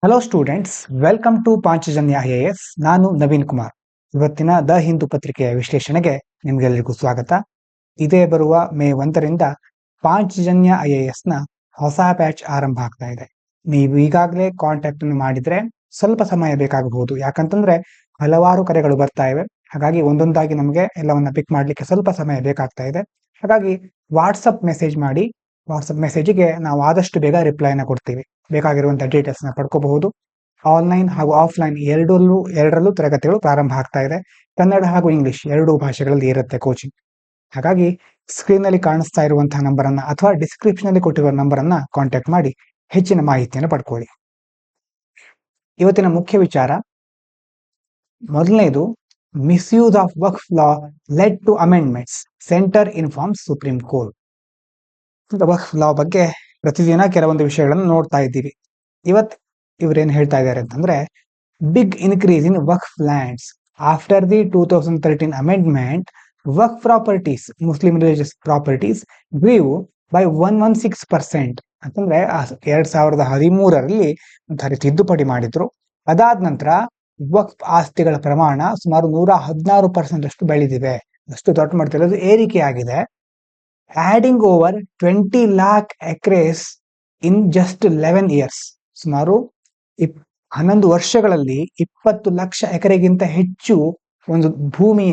Hello students, welcome to Panchajanya IAS. ನಾನು ನವೀನ್ ಕುಮಾರ್. ಇವತ್ತಿನ the Hindu ಪತ್ರಿಕೆಯ ವಿಶ್ಲೇಷಣೆಗೆ ನಿಮ್ಗೆಲ್ಲರಿಗೂ ಸ್ವಾಗತ. ಇದೇ ಬರುವ ಮೇ 1ರಿಂದ ಪಾಂಚಜನ್ಯ IAS ನ ಹೊಸ ಬ್ಯಾಚ್ ಆರಂಭ ಆಗ್ತಾ ಇದೆ. ನೀವು ಈಗಾಗಲೇ ಕಾಂಟ್ಯಾಕ್ಟ್ ಅನ್ನು ಮಾಡಿದ್ರೆ ಸ್ವಲ್ಪ ಸಮಯ ಬೇಕಾಗಬಹುದು, ಯಾಕಂತಂದ್ರೆ ಹಲವಾರು ಕರೆಗಳು ಬರ್ತಾ ಇವೆ. ಹಾಗಾಗಿ ಒಂದೊಂದಾಗಿ ನಮಗೆ ಎಲ್ಲವನ್ನ ಪಿಕ್ ಮಾಡ್ಲಿಕ್ಕೆ ಸ್ವಲ್ಪ ಸಮಯ ಬೇಕಾಗ್ತಾ ಇದೆ. ಹಾಗಾಗಿ ವಾಟ್ಸಪ್ ಮೆಸೇಜ್ ಮಾಡಿ. ವಾಟ್ಸಪ್ ಮೆಸೇಜಿಗೆ ನಾವು ಆದಷ್ಟು ಬೇಗ ರಿಪ್ಲೈನ ಕೊಡ್ತೀವಿ. ಬೇಕಾಗಿರುವಂತಹ ಡೀಟೇಲ್ಸ್ ನ ಪಡ್ಕೋಬಹುದು. ಆನ್ಲೈನ್ ಹಾಗೂ ಆಫ್ಲೈನ್ ಎರಡರಲ್ಲೂ ತರಗತಿಗಳು ಪ್ರಾರಂಭ ಆಗ್ತಾ ಇದೆ. ಕನ್ನಡ ಹಾಗೂ ಇಂಗ್ಲಿಷ್ ಎರಡೂ ಭಾಷೆಗಳಲ್ಲಿ ಇರುತ್ತೆ ಕೋಚಿಂಗ್. ಹಾಗಾಗಿ ಸ್ಕ್ರೀನ್ ನಲ್ಲಿ ಕಾಣಿಸ್ತಾ ಇರುವಂತಹ ನಂಬರ್ ಅನ್ನ ಅಥವಾ ಡಿಸ್ಕ್ರಿಪ್ಷನ್ ಅಲ್ಲಿ ಕೊಟ್ಟಿರುವ ನಂಬರ್ ಅನ್ನ ಕಾಂಟ್ಯಾಕ್ಟ್ ಮಾಡಿ ಹೆಚ್ಚಿನ ಮಾಹಿತಿಯನ್ನು ಪಡ್ಕೊಳ್ಳಿ. ಇವತ್ತಿನ ಮುಖ್ಯ ವಿಚಾರ ಮೊದಲನೇದು, misuse of Waqf law led to amendments, centre informs Supreme Court. Waqf law ಬಗ್ಗೆ ಪ್ರತಿದಿನ ಕೆಲವೊಂದು ವಿಷಯಗಳನ್ನು ನೋಡ್ತಾ ಇದ್ದೀವಿ. ಇವ್ರೇನ್ ಹೇಳ್ತಾ ಇದ್ದಾರೆ ಅಂತಂದ್ರೆ, big increase in Waqf lands after the 2013 amendment. Waqf properties, Muslim religious properties grew by 116%. ಅಂತಂದ್ರೆ 2013ರಲ್ಲಿ ಒಂಥರ ತಿದ್ದುಪಡಿ ಮಾಡಿದ್ರು. ಅದಾದ ನಂತರ ವಕ್ಫ್ ಆಸ್ತಿಗಳ ಪ್ರಮಾಣ ಸುಮಾರು 116% ಅಷ್ಟು ಬೆಳೆದಿವೆ. ಅಷ್ಟು ದೊಡ್ಡ ಮಟ್ಟದಲ್ಲಿ ಏರಿಕೆ ಆಗಿದೆ. Adding over 20 lakh acres in just 11 years. ಸುಮಾರು 11 ವರ್ಷಗಳಲ್ಲಿ 20 ಲಕ್ಷ ಎಕರೆಗಿಂತ ಹೆಚ್ಚು ಒಂದು ಭೂಮಿ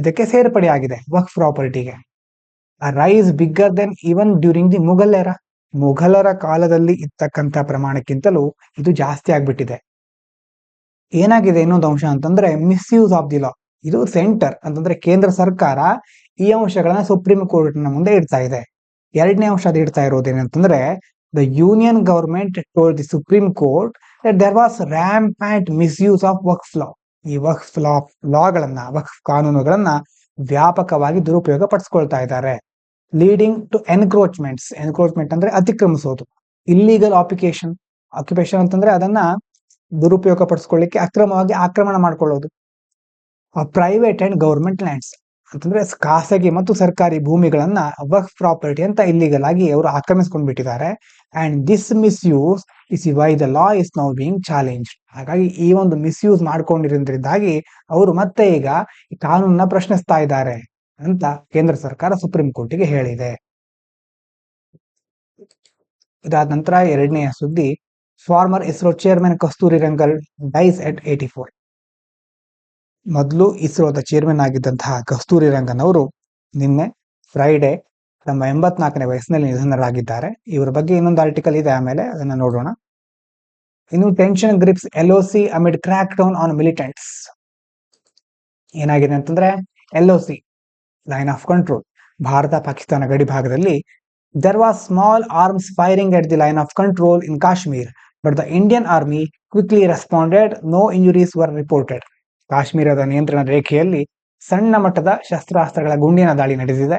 ಇದಕ್ಕೆ ಸೇರ್ಪಡೆಯಾಗಿದೆ ವಕ್ಫ್ ಪ್ರಾಪರ್ಟಿಗೆ. Rise bigger than even during the Mughal era. ಮುಘಲರ ಕಾಲದಲ್ಲಿ ಇರ್ತಕ್ಕಂಥ ಪ್ರಮಾಣಕ್ಕಿಂತಲೂ ಇದು ಜಾಸ್ತಿ ಆಗ್ಬಿಟ್ಟಿದೆ. ಏನಾಗಿದೆ ಇನ್ನೊಂದು ಅಂಶ ಅಂತಂದ್ರೆ, ಮಿಸ್ಯೂಸ್ ಆಫ್ ದಿ ಲಾ. ಇದು ಸೆಂಟರ್ ಅಂತಂದ್ರೆ ಕೇಂದ್ರ ಸರ್ಕಾರ ಈ ಅಂಶಗಳನ್ನ ಸುಪ್ರೀಂ ಕೋರ್ಟ್ ನ ಮುಂದೆ ಇಡ್ತಾ ಇದೆ. ಎರಡನೇ ಅಂಶ ಅದು ಇಡ್ತಾ ಇರೋದೇನಂತಂದ್ರೆ, the union government told the Supreme Court that there was rampant misuse of Waqf law. ಈ ವಕ್ಫ್ ಲಾಗಳನ್ನ, ವಕ್ಫ್ ಕಾನೂನುಗಳನ್ನ ವ್ಯಾಪಕವಾಗಿ ದುರುಪಯೋಗ ಪಡಿಸ್ಕೊಳ್ತಾ ಇದ್ದಾರೆ. Leading to encroachments. ಎನ್ಕ್ರೋಚ್ಮೆಂಟ್ ಅಂದ್ರೆ ಅತಿಕ್ರಮಿಸೋದು. ಇಲ್ಲಿಗಲ್ ಆಕ್ಯುಪೇಷನ್ ಅಂತಂದ್ರೆ ಅದನ್ನ ದುರುಪಯೋಗ ಪಡಿಸ್ಕೊಳ್ಳಿಕ್ಕೆ ಅಕ್ರಮವಾಗಿ ಆಕ್ರಮಣ ಮಾಡ್ಕೊಳ್ಳೋದು. ಪ್ರೈವೇಟ್ ಅಂಡ್ ಗವರ್ಮೆಂಟ್ ಲ್ಯಾಂಡ್ಸ್ ಅಂತಂದ್ರೆ ಖಾಸಗಿ ಮತ್ತು ಸರ್ಕಾರಿ ಭೂಮಿಗಳನ್ನ ವಕ್ಫ್ ಪ್ರಾಪರ್ಟಿ ಅಂತ ಇಲ್ಲಿಗಲ್ ಆಗಿ ಅವರು ಆಕ್ರಮಿಸ್ಕೊಂಡು ಬಿಟ್ಟಿದ್ದಾರೆ. And this misuse is why the law is now being challenge. ಹಾಗಾಗಿ ಈ ಒಂದು ಮಿಸ್ಯೂಸ್ ಮಾಡ್ಕೊಂಡಿರೋದ್ರಿಂದಾಗಿ ಅವರು ಮತ್ತೆ ಈಗ ಈ ಕಾನೂನನ್ನ ಪ್ರಶ್ನಿಸ್ತಾ ಇದ್ದಾರೆ ಅಂತ ಕೇಂದ್ರ ಸರ್ಕಾರ ಸುಪ್ರೀಂ ಕೋರ್ಟಿಗೆ ಹೇಳಿದೆ. ಇದಾದ ನಂತರ ಎರಡನೆಯ ಸುದ್ದಿ, farmer ISRO chairman Kasturi Rangan dies ಎಟ್ 84. ಮೊದಲು ಇಸ್ರೋದ ಚೇರ್ಮನ್ ಆಗಿದ್ದಂತಹ ಕಸ್ತೂರಿ ರಂಗನ್ ಅವರು ನಿನ್ನೆ ಫ್ರೈಡೆ ತಮ್ಮ 84ನೇ ವಯಸ್ಸಿನಲ್ಲಿ ನಿಧನರಾಗಿದ್ದಾರೆ. ಇವರ ಬಗ್ಗೆ ಇನ್ನೊಂದು ಆರ್ಟಿಕಲ್ ಇದೆ, ಆಮೇಲೆ ಅದನ್ನ ನೋಡೋಣ. ಇನ್ನು tension grips LOC amid crack down on militants. ಏನಾಗಿದೆ ಅಂತಂದ್ರೆ, LOC line of control, Bharat Pakistan ಗಡಿ ಭಾಗದಲ್ಲಿ there was small arms firing at the line of control in Kashmir, but the Indian army quickly responded. No injuries were reported. ಕಾಶ್ಮೀರದ ನಿಯಂತ್ರಣ ರೇಖೆಯಲ್ಲಿ ಸಣ್ಣ ಮಟ್ಟದ ಶಸ್ತ್ರಾಸ್ತ್ರಗಳ ಗುಂಡಿನ ದಾಳಿ ನಡೆದಿದೆ.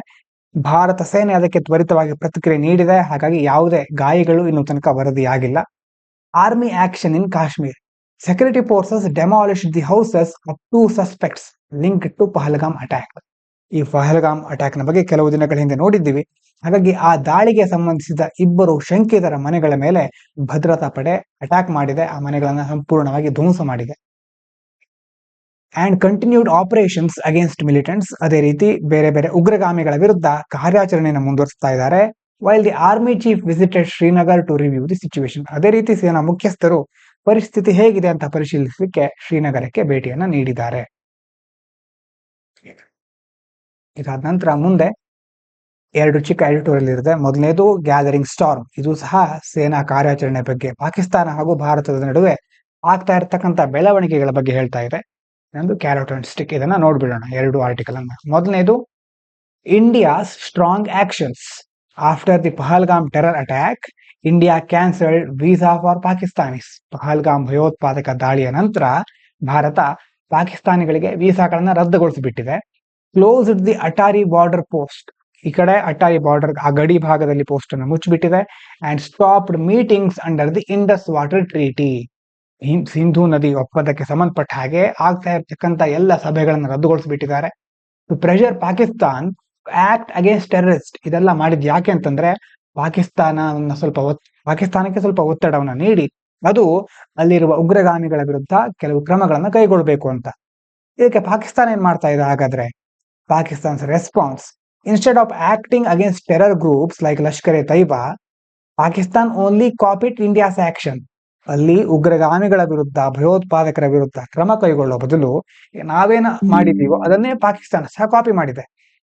ಭಾರತ ಸೇನೆ ಅದಕ್ಕೆ ತ್ವರಿತವಾಗಿ ಪ್ರತಿಕ್ರಿಯೆ ನೀಡಿದೆ. ಹಾಗಾಗಿ ಯಾವುದೇ ಗಾಯಗಳು ಇನ್ನೂ ತನಕ ವರದಿಯಾಗಿಲ್ಲ. Army action in Kashmir. Security forces demolished the houses of 2 suspects linked to Pahalgam attack. ಈ ಪಹಲ್ಗಾಮ್ ಅಟ್ಯಾಕ್ ನ ಬಗ್ಗೆ ಕೆಲವು ದಿನಗಳ ಹಿಂದೆ ನೋಡಿದ್ದೀವಿ. ಹಾಗಾಗಿ ಆ ದಾಳಿಗೆ ಸಂಬಂಧಿಸಿದ 2 ಶಂಕಿತರ ಮನೆಗಳ ಮೇಲೆ ಭದ್ರತಾ ಪಡೆ ಅಟ್ಯಾಕ್ ಮಾಡಿದೆ. ಆ ಮನೆಗಳನ್ನ ಸಂಪೂರ್ಣವಾಗಿ ಧ್ವಂಸ ಮಾಡಿದೆ. And continued operations against militants. ಅದೇ ರೀತಿ ಬೇರೆ ಬೇರೆ ಉಗ್ರಗಾಮಿಗಳ ವಿರುದ್ಧ ಕಾರ್ಯಾಚರಣೆಯನ್ನು ಮುಂದುವರಿಸ್ತಾ ಇದ್ದಾರೆ. While the army chief visited Srinagar to review the situation. ಅದೇ ರೀತಿ ಸೇನಾ ಮುಖ್ಯಸ್ಥರು ಪರಿಸ್ಥಿತಿ ಹೇಗಿದೆ ಅಂತ ಪರಿಶೀಲಿಸಲಿಕ್ಕೆ ಶ್ರೀನಗರಕ್ಕೆ ಭೇಟಿಯನ್ನ ನೀಡಿದ್ದಾರೆ. ಇದಾದ ನಂತರ ಮುಂದೆ 2 ಚಿಕ್ಕ ಎಡಿಟೋರಿಯಲ್ ಇರುತ್ತೆ. ಮೊದಲನೇದು ಗ್ಯಾದರಿಂಗ್ ಸ್ಟಾರ್ಮ್. ಇದು ಸಹ ಸೇನಾ ಕಾರ್ಯಾಚರಣೆ ಬಗ್ಗೆ, ಪಾಕಿಸ್ತಾನ ಹಾಗೂ ಭಾರತದ ನಡುವೆ ಆಗ್ತಾ ಇರತಕ್ಕಂತ ಬೆಳವಣಿಗೆಗಳ ಬಗ್ಗೆ ಹೇಳ್ತಾ ಇದೆ. ಇನ್ನೊಂದು ಕ್ಯಾರೆಟ್ ಅಂಡ್ ಸ್ಟಿಕ್. ಇದನ್ನ ನೋಡ್ಬಿಡೋಣ 2 ಆರ್ಟಿಕಲ್ ಅನ್ನ. ಮೊದಲನೇದು, India's strong actions after the Pahalgam terror attack. India cancelled visa for Pakistanis. Pahalgam ಭಯೋತ್ಪಾದಕ ದಾಳಿಯ ನಂತರ ಭಾರತ ಪಾಕಿಸ್ತಾನಿಗಳಿಗೆ ವೀಸಾಗಳನ್ನ ರದ್ದುಗೊಳಿಸಿಬಿಟ್ಟಿದೆ. Closed the Attari border post. ಈ ಕಡೆ ಅಟಾರಿ ಬಾರ್ಡರ್, ಆ ಗಡಿ ಭಾಗದಲ್ಲಿ ಪೋಸ್ಟ್ ಅನ್ನು ಮುಚ್ಚಿಬಿಟ್ಟಿದೆ. And stopped meetings under the Indus water treaty. Sindhu ನದಿ ಒಪ್ಪಂದಕ್ಕೆ ಸಂಬಂಧಪಟ್ಟ ಹಾಗೆ ಆಗ್ತಾ ಇರ್ತಕ್ಕಂಥ ಎಲ್ಲ ಸಭೆಗಳನ್ನು ರದ್ದುಗೊಳಿಸಿಬಿಟ್ಟಿದ್ದಾರೆ. To pressure Pakistan act against terrorist. ಇದೆಲ್ಲ ಮಾಡಿದ್ ಯಾಕೆ ಅಂತಂದ್ರೆ ಪಾಕಿಸ್ತಾನಕ್ಕೆ ಸ್ವಲ್ಪ ಒತ್ತಡವನ್ನ ನೀಡಿ ಅದು ಅಲ್ಲಿರುವ ಉಗ್ರಗಾಮಿಗಳ ವಿರುದ್ಧ ಕೆಲವು ಕ್ರಮಗಳನ್ನು ಕೈಗೊಳ್ಳಬೇಕು ಅಂತ. ಇದಕ್ಕೆ ಪಾಕಿಸ್ತಾನ ಏನ್ ಮಾಡ್ತಾ ಇದೆ ಹಾಗಾದ್ರೆ? Pakistan's response: instead of acting against terror groups like Lashkar e Taiba, Pakistan only copied India's action. ಅಲ್ಲಿ ಉಗ್ರಗಾಮಿಗಳ ವಿರುದ್ಧ, ಭಯೋತ್ಪಾದಕರ ವಿರುದ್ಧ ಕ್ರಮ ಕೈಗೊಳ್ಳೋ ಬದಲು ನಾವೇನ ಮಾಡಿದೀವೋ ಅದನ್ನೇ ಪಾಕಿಸ್ತಾನ ಸಹ ಕಾಪಿ ಮಾಡಿದೆ.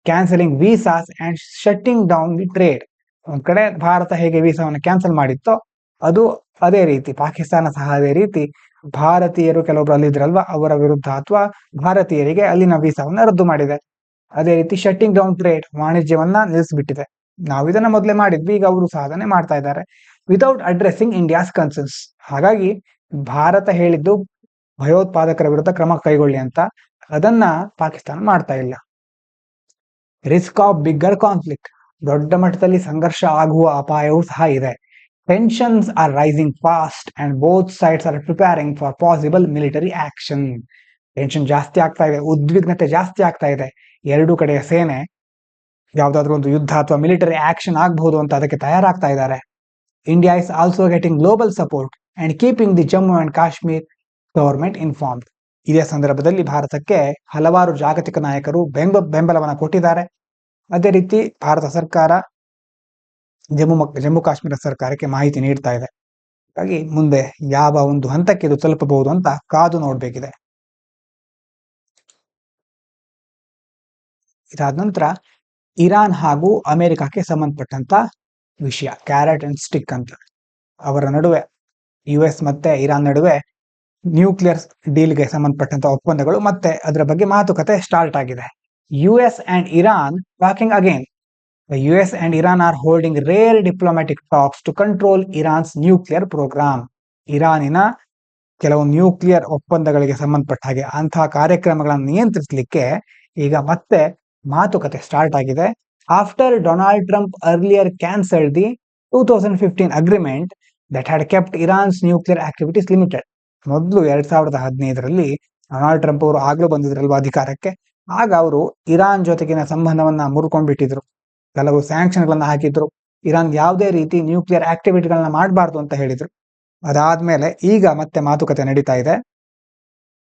Cancelling visas and shutting down the trade. ಒಂದ್ ಕಡೆ ಭಾರತ ಹೇಗೆ ವೀಸಾವನ್ನು ಕ್ಯಾನ್ಸಲ್ ಮಾಡಿತ್ತೋ ಅದು ಅದೇ ರೀತಿ ಪಾಕಿಸ್ತಾನ ಸಹ ಅದೇ ರೀತಿ ಭಾರತೀಯರು ಕೆಲವೊಬ್ರು ಅಲ್ಲಿದ್ರಲ್ವಾ ಅವರ ವಿರುದ್ಧ ಅಥವಾ ಭಾರತೀಯರಿಗೆ ಅಲ್ಲಿನ ವೀಸಾವನ್ನ ರದ್ದು ಮಾಡಿದೆ. ಅದೇ ರೀತಿ ಶಟ್ಟಿಂಗ್ ಡೌನ್ ಟ್ರೇಡ್, ವಾಣಿಜ್ಯವನ್ನ ನಿಲ್ಲಿಸ್ಬಿಟ್ಟಿದೆ. ನಾವು ಇದನ್ನ ಮೊದಲೇ ಮಾಡಿದ್ವಿ, ಈಗ ಅವರು ಸಹ ಅದನ್ನೇ ಮಾಡ್ತಾ ಇದ್ದಾರೆ ವಿತೌಟ್ ಅಡ್ರೆಸ್ಸಿಂಗ್ ಇಂಡಿಯಾಸ್ ಕನ್ಸರ್ನ್ಸ್. ಹಾಗಾಗಿ ಭಾರತ ಹೇಳಿದ್ದು ಭಯೋತ್ಪಾದಕರ ವಿರುದ್ಧ ಕ್ರಮ ಕೈಗೊಳ್ಳಿ ಅಂತ, ಅದನ್ನ ಪಾಕಿಸ್ತಾನ ಮಾಡ್ತಾ ಇಲ್ಲ. ರಿಸ್ಕ್ ಆಫ್ ಬಿಗ್ಗರ್ ಕಾನ್ಫ್ಲಿಕ್ಟ್: ದೊಡ್ಡ ಮಟ್ಟದಲ್ಲಿ ಸಂಘರ್ಷ ಆಗುವ ಅಪಾಯವೂ ಸಹ ಇದೆ. Tensions are rising fast and both sides are preparing for possible military action. Tension ಜಾಸ್ತಿ ಆಗ್ತಾ ಇದೆ, ಉದ್ವಿಗ್ನತೆ ಜಾಸ್ತಿ ಆಗ್ತಾ ಇದೆ. ಎರಡೂ ಕಡೆಯ ಸೇನೆ ಯಾವ್ದಾದ್ರು ಒಂದು ಯುದ್ಧ ಅಥವಾ ಮಿಲಿಟರಿ ಆಕ್ಷನ್ ಆಗಬಹುದು ಅಂತ ಅದಕ್ಕೆ ತಯಾರಾಗ್ತಾ ಇದ್ದಾರೆ. India is also getting global support and keeping the Jammu and Kashmir government informed. ಇದೇ ಸಂದರ್ಭದಲ್ಲಿ ಭಾರತಕ್ಕೆ ಹಲವಾರು ಜಾಗತಿಕ ನಾಯಕರು ಬೆಂಬಲವನ್ನು ಕೊಟ್ಟಿದ್ದಾರೆ. ಅದೇ ರೀತಿ ಭಾರತ ಸರ್ಕಾರ ಜಮ್ಮು ಕಾಶ್ಮೀರ ಸರ್ಕಾರಕ್ಕೆ ಮಾಹಿತಿ ನೀಡ್ತಾ ಇದೆ. ಹಾಗಾಗಿ ಮುಂದೆ ಯಾವ ಒಂದು ಹಂತಕ್ಕೆ ಇದು ತಲುಪಬಹುದು ಅಂತ ಕಾದು ನೋಡ್ಬೇಕಿದೆ. ಇದಾದ ನಂತರ ಇರಾನ್ ಹಾಗೂ ಅಮೆರಿಕಕ್ಕೆ ಸಂಬಂಧಪಟ್ಟಂತ ವಿಷಯ, ಕ್ಯಾರೆಟ್ ಅಂಡ್ ಸ್ಟಿಕ್ ಅಂತ. ಅವರ ನಡುವೆ, US ಮತ್ತೆ ಇರಾನ್ ನಡುವೆ ನ್ಯೂಕ್ಲಿಯರ್ ಡೀಲ್ಗೆ ಸಂಬಂಧಪಟ್ಟಂತ ಒಪ್ಪಂದಗಳು ಮತ್ತೆ ಅದರ ಬಗ್ಗೆ ಮಾತುಕತೆ ಸ್ಟಾರ್ಟ್ ಆಗಿದೆ. US and Iran talking again. The US and Iran are holding rare diplomatic talks to control Iran's nuclear program. ಇರಾನಿನ ಕೆಲವು ನ್ಯೂಕ್ಲಿಯರ್ ಒಪ್ಪಂದಗಳಿಗೆ ಸಂಬಂಧಪಟ್ಟ ಹಾಗೆ ಅಂತಹ ಕಾರ್ಯಕ್ರಮಗಳನ್ನು ನಿಯಂತ್ರಿಸಲಿಕ್ಕೆ ಈಗ ಮತ್ತೆ ಮಾತುಕತೆ ಸ್ಟಾರ್ಟ್ ಆಗಿದೆ. After Donald Trump earlier cancelled the 2015 agreement that had kept Iran's nuclear activities limited. ಮೊದಲು 2015ರಲ್ಲಿ ಡೊನಾಲ್ಡ್ ಟ್ರಂಪ್ ಅವರು ಆಗ್ಲೂ ಬಂದಿದ್ರಲ್ವಾ ಅಧಿಕಾರಕ್ಕೆ, ಆಗ ಅವರು ಇರಾನ್ ಜೊತೆಗಿನ ಸಂಬಂಧವನ್ನ ಮುರ್ಕೊಂಡ್ಬಿಟ್ಟಿದ್ರು, ಕೆಲವು ಸ್ಯಾಂಕ್ಷನ್ಗಳನ್ನ ಹಾಕಿದ್ರು, ಇರಾನ್ ಯಾವುದೇ ರೀತಿ ನ್ಯೂಕ್ಲಿಯರ್ ಆಕ್ಟಿವಿಟಿಗಳನ್ನ ಮಾಡಬಾರ್ದು ಅಂತ ಹೇಳಿದ್ರು. ಅದಾದ್ಮೇಲೆ ಈಗ ಮತ್ತೆ ಮಾತುಕತೆ ನಡೀತಾ ಇದೆ.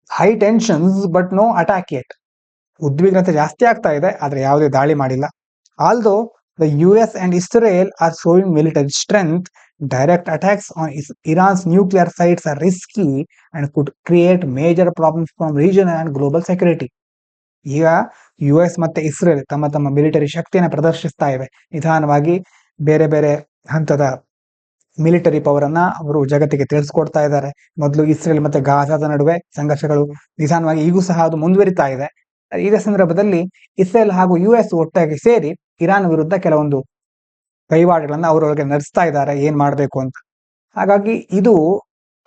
High tensions but no attack yet. ಉದ್ವಿಗ್ನತೆ ಜಾಸ್ತಿ ಆಗ್ತಾ ಇದೆ, ಆದ್ರೆ ಯಾವುದೇ ದಾಳಿ ಮಾಡಿಲ್ಲ. Although the US and Israel are showing military strength, direct attacks on Iran's nuclear sites are risky and could create major problems from regional and global security. ಈಗ US ಮತ್ತೆ ಇಸ್ರೇಲ್ ತಮ್ಮ ತಮ್ಮ ಮಿಲಿಟರಿ ಶಕ್ತಿಯನ್ನು ಪ್ರದರ್ಶಿಸ್ತಾ ಇವೆ. ನಿಧಾನವಾಗಿ ಬೇರೆ ಬೇರೆ ಹಂತದ ಮಿಲಿಟರಿ ಪವರ್ ಅನ್ನ ಅವರು ಜಗತ್ತಿಗೆ ತಿಳಿಸ್ಕೊಡ್ತಾ ಇದ್ದಾರೆ. ಮೊದಲು ಇಸ್ರೇಲ್ ಮತ್ತೆ ಗಾಜಾದ ನಡುವೆ ಸಂಘರ್ಷಗಳು ನಿಧಾನವಾಗಿ ಈಗೂ ಸಹ ಅದು ಮುಂದುವರಿತಾ ಇದೆ. ಇದೇ ಸಂದರ್ಭದಲ್ಲಿ ಇಸ್ರೇಲ್ ಹಾಗೂ US ಒಟ್ಟಾಗಿ ಸೇರಿ ಇರಾನ್ ವಿರುದ್ಧ ಕೆಲವೊಂದು ಕೈವಾಡಗಳನ್ನ ಅವರೊಳಗೆ ನಡೆಸ್ತಾ ಇದ್ದಾರೆ, ಏನ್ ಮಾಡಬೇಕು ಅಂತ. ಹಾಗಾಗಿ ಇದು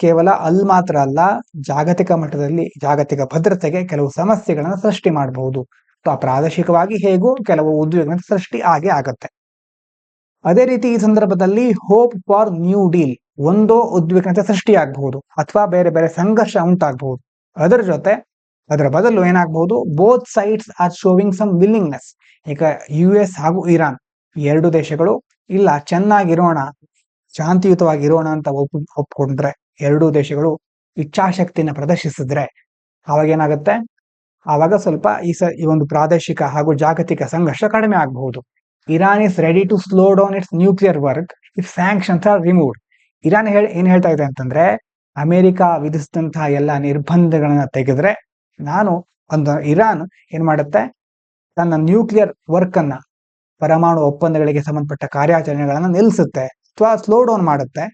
ಕೇವಲ ಅಲ್ಲಿ ಮಾತ್ರ ಅಲ್ಲ, ಜಾಗತಿಕ ಮಟ್ಟದಲ್ಲಿ ಜಾಗತಿಕ ಭದ್ರತೆಗೆ ಕೆಲವು ಸಮಸ್ಯೆಗಳನ್ನು ಸೃಷ್ಟಿ ಮಾಡಬಹುದು. ಪ್ರಾದೇಶಿಕವಾಗಿ ಹೇಗೂ ಕೆಲವು ಉದ್ವಿಗ್ನತೆ ಸೃಷ್ಟಿ ಆಗತ್ತೆ. ಅದೇ ರೀತಿ ಈ ಸಂದರ್ಭದಲ್ಲಿ ಹೋಪ್ ಫಾರ್ ನ್ಯೂ ಡೀಲ್, ಒಂದೋ ಉದ್ವಿಗ್ನತೆ ಸೃಷ್ಟಿಯಾಗಬಹುದು ಅಥವಾ ಬೇರೆ ಬೇರೆ ಸಂಘರ್ಷ ಉಂಟಾಗಬಹುದು. ಅದರ ಬದಲು ಏನಾಗಬಹುದು, both sides are showing some willingness. ಈಗ US ಹಾಗೂ ಇರಾನ್ ಎರಡು ದೇಶಗಳು ಇಲ್ಲ ಚೆನ್ನಾಗಿರೋಣ, ಶಾಂತಿಯುತವಾಗಿರೋಣ ಅಂತ ಒಪ್ಕೊಂಡ್ರೆ, ಎರಡೂ ದೇಶಗಳು ಇಚ್ಛಾಶಕ್ತಿನ ಪ್ರದರ್ಶಿಸಿದ್ರೆ ಆವಾಗ ಏನಾಗುತ್ತೆ, ಆವಾಗ ಸ್ವಲ್ಪ ಈ ಒಂದು ಪ್ರಾದೇಶಿಕ ಹಾಗೂ ಜಾಗತಿಕ ಸಂಘರ್ಷ ಕಡಿಮೆ ಆಗಬಹುದು. Iran is ready to slow down its nuclear work if sanctions are removed. Iran ಏನ್ ಹೇಳ್ತಾ ಇದೆ ಅಂತಂದ್ರೆ, ಅಮೆರಿಕ ವಿಧಿಸಿದಂತಹ ಎಲ್ಲ ನಿರ್ಬಂಧಗಳನ್ನ ತೆಗೆದ್ರೆ ಇರಾನ್ ಏನ್ ಮಾಡುತ್ತೆ, ತನ್ನ ನ್ಯೂಕ್ಲಿಯರ್ ವರ್ಕ್ ಅನ್ನ, ಪರಮಾಣು ಒಪ್ಪಂದಗಳಿಗೆ ಸಂಬಂಧಪಟ್ಟ ಕಾರ್ಯಾಚರಣೆಗಳನ್ನ ನಿಲ್ಲಿಸುತ್ತೆ ಅಥವಾ ಸ್ಲೋ ಡೌನ್ ಮಾಡುತ್ತೆ.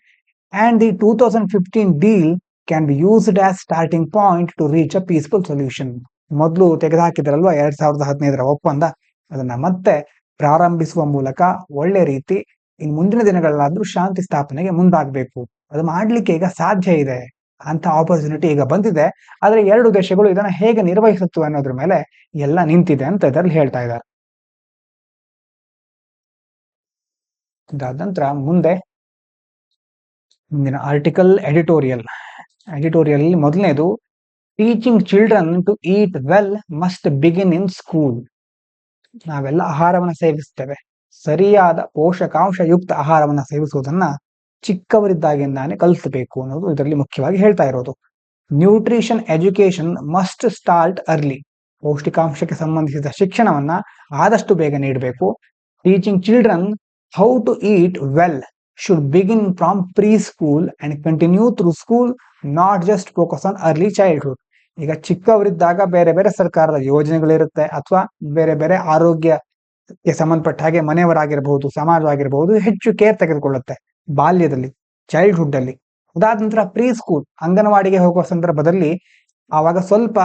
And the 2015 deal can be used as starting point to reach a peaceful solution. ಮೊದಲು ತೆಗೆದುಹಾಕಿದ್ರಲ್ವಾ 2015ರ ಒಪ್ಪಂದ, ಅದನ್ನ ಮತ್ತೆ ಪ್ರಾರಂಭಿಸುವ ಮೂಲಕ ಒಳ್ಳೆ ರೀತಿ ಇನ್ನು ಮುಂದಿನ ದಿನಗಳಲ್ಲಾದ್ರೂ ಶಾಂತಿ ಸ್ಥಾಪನೆಗೆ ಮುಂದಾಗಬೇಕು. ಅದು ಮಾಡ್ಲಿಕ್ಕೆ ಈಗ ಸಾಧ್ಯ ಇದೆ ಅಂತ ಆಪರ್ಚುನಿಟಿ ಈಗ ಬಂದಿದೆ. ಆದ್ರೆ ಎರಡು ದೇಶಗಳು ಇದನ್ನ ಹೇಗೆ ನಿರ್ವಹಿಸುತ್ತವೆ ಅನ್ನೋದ್ರ ಮೇಲೆ ಎಲ್ಲ ನಿಂತಿದೆ ಅಂತ ಇದರಲ್ಲಿ ಹೇಳ್ತಾ ಇದ್ದಾರೆ. ಇದಾದ ನಂತರ ಮುಂದಿನ ಆರ್ಟಿಕಲ್ ಎಡಿಟೋರಿಯಲ್ ಮೊದಲನೇದು, teaching children to eat well must begin in school. ನಾವೆಲ್ಲ ಆಹಾರವನ್ನು ಸೇವಿಸ್ತೇವೆ, ಸರಿಯಾದ ಪೋಷಕಾಂಶಯುಕ್ತ ಆಹಾರವನ್ನು ಸೇವಿಸುವುದನ್ನ ಚಿಕ್ಕವರಿದ್ದಾಗಿಂದಾನೆ ಕಲಿಸಬೇಕು ಅನ್ನೋದು ಇದರಲ್ಲಿ ಮುಖ್ಯವಾಗಿ ಹೇಳ್ತಾ ಇರೋದು. Nutrition education must start early. ಪೌಷ್ಟಿಕಾಂಶಕ್ಕೆ ಸಂಬಂಧಿಸಿದ ಶಿಕ್ಷಣವನ್ನ ಆದಷ್ಟು ಬೇಗ ನೀಡಬೇಕು. Teaching children how to eat well should begin from preschool and continue through school, not just focus on early childhood. ಈಗ ಚಿಕ್ಕವರಿದ್ದಾಗ ಬೇರೆ ಬೇರೆ ಸರ್ಕಾರದ ಯೋಜನೆಗಳಿರುತ್ತೆ, ಅಥವಾ ಬೇರೆ ಬೇರೆ ಆರೋಗ್ಯಕ್ಕೆ ಸಂಬಂಧಪಟ್ಟ ಹಾಗೆ ಮನೆಯವರಾಗಿರಬಹುದು, ಸಮಾಜವಾಗಿರಬಹುದು ಹೆಚ್ಚು ಕೇರ್ ತೆಗೆದುಕೊಳ್ಳುತ್ತೆ ಬಾಲ್ಯದಲ್ಲಿ, ಚೈಲ್ಡ್ಹುಡ್ ಅಲ್ಲಿ. ಅದಾದ ನಂತರ ಪ್ರೀ ಸ್ಕೂಲ್, ಅಂಗನವಾಡಿಗೆ ಹೋಗುವ ಸಂದರ್ಭದಲ್ಲಿ ಆವಾಗ ಸ್ವಲ್ಪ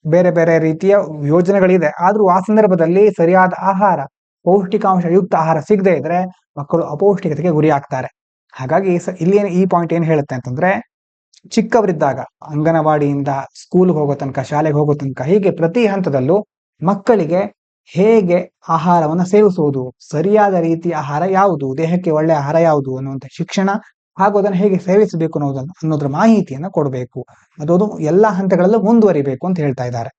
ಬೇರೆ ಬೇರೆ ರೀತಿಯ ಯೋಜನೆಗಳಿದೆ. ಆದ್ರೂ ಆ ಸಂದರ್ಭದಲ್ಲಿ ಸರಿಯಾದ ಆಹಾರ, ಪೌಷ್ಟಿಕಾಂಶ ಯುಕ್ತ ಆಹಾರ ಸಿಗದೆ ಇದ್ರೆ ಮಕ್ಕಳು ಅಪೌಷ್ಟಿಕತೆಗೆ ಗುರಿ ಆಗ್ತಾರೆ. ಹಾಗಾಗಿ ಇಲ್ಲಿ ಈ ಪಾಯಿಂಟ್ ಏನ್ ಹೇಳುತ್ತೆ ಅಂತಂದ್ರೆ, ಚಿಕ್ಕವರಿದ್ದಾಗ ಅಂಗನವಾಡಿಯಿಂದ ಸ್ಕೂಲ್ ಹೋಗೋ ತನಕ, ಶಾಲೆಗೆ ಹೋಗೋ ತನಕ, ಹೀಗೆ ಪ್ರತಿ ಹಂತದಲ್ಲೂ ಮಕ್ಕಳಿಗೆ ಹೇಗೆ ಆಹಾರವನ್ನು ಸೇವಿಸುವುದು, ಸರಿಯಾದ ರೀತಿಯ ಆಹಾರ ಯಾವುದು, ದೇಹಕ್ಕೆ ಒಳ್ಳೆ ಆಹಾರ ಯಾವುದು ಅನ್ನುವಂಥ ಶಿಕ್ಷಣ, ಹಾಗೂ ಅದನ್ನು ಹೇಗೆ ಸೇವಿಸಬೇಕು ಅನ್ನೋದ್ರ ಮಾಹಿತಿಯನ್ನ ಕೊಡಬೇಕು. ಅದು ಎಲ್ಲಾ ಹಂತಗಳಲ್ಲೂ ಮುಂದುವರಿಬೇಕು ಅಂತ ಹೇಳ್ತಾ ಇದ್ದಾರೆ.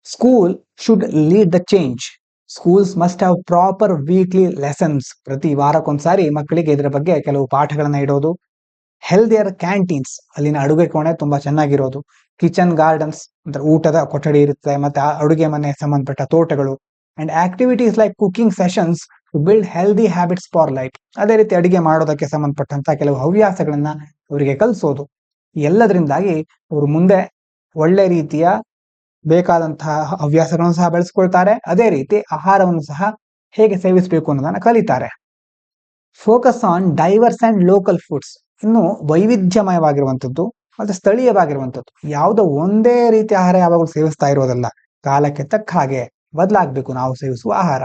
School should lead the change. Schools must have proper weekly lessons. ಪ್ರತಿ ವಾರಕ್ಕೊಂದ್ಸಾರಿ ಮಕ್ಕಳಿಗೆ ಇದರ ಬಗ್ಗೆ ಕೆಲವು ಪಾಠಗಳನ್ನ ಇಡೋದು. ಹೆಲ್ದಿಯರ್ ಕ್ಯಾಂಟೀನ್ಸ್, ಅಲ್ಲಿನ ಅಡುಗೆ ಕೋಣೆ ತುಂಬಾ ಚೆನ್ನಾಗಿರೋದು. ಕಿಚನ್ ಗಾರ್ಡನ್ಸ್ ಅಂದ್ರೆ ಊಟದ ಕೊಠಡಿ ಇರುತ್ತೆ, ಮತ್ತೆ ಅಡುಗೆ ಮನೆ ಸಂಬಂಧಪಟ್ಟ ತೋಟಗಳು. And activities like cooking sessions to build healthy habits for life. ಅದೇ ರೀತಿ ಅಡಿಗೆ ಮಾಡೋದಕ್ಕೆ ಸಂಬಂಧಪಟ್ಟಂತ ಕೆಲವು ಹವ್ಯಾಸಗಳನ್ನ ಅವರಿಗೆ ಕಲಿಸೋದು. ಎಲ್ಲದರಿಂದಾಗಿ ಅವರು ಮುಂದೆ ಒಳ್ಳೆ ರೀತಿಯ ಬೇಕಾದಂತಹ ಹವ್ಯಾಸಗಳನ್ನು ಸಹ ಬೆಳೆಸ್ಕೊಳ್ತಾರೆ. ಅದೇ ರೀತಿ ಆಹಾರವನ್ನು ಸಹ ಹೇಗೆ ಸೇವಿಸಬೇಕು ಅನ್ನೋದನ್ನ ಕಲಿತಾರೆ. Focus on diverse and local foods. ಇನ್ನು ವೈವಿಧ್ಯಮಯವಾಗಿರುವಂಥದ್ದು ಮತ್ತೆ ಸ್ಥಳೀಯವಾಗಿರುವಂಥದ್ದು. ಯಾವುದೋ ಒಂದೇ ರೀತಿಯ ಆಹಾರ ಯಾವಾಗಲೂ ಸೇವಿಸ್ತಾ ಇರೋದಲ್ಲ, ಕಾಲಕ್ಕೆ ತಕ್ಕ ಹಾಗೆ ಬದಲಾಗಬೇಕು ನಾವು ಸೇವಿಸುವ ಆಹಾರ.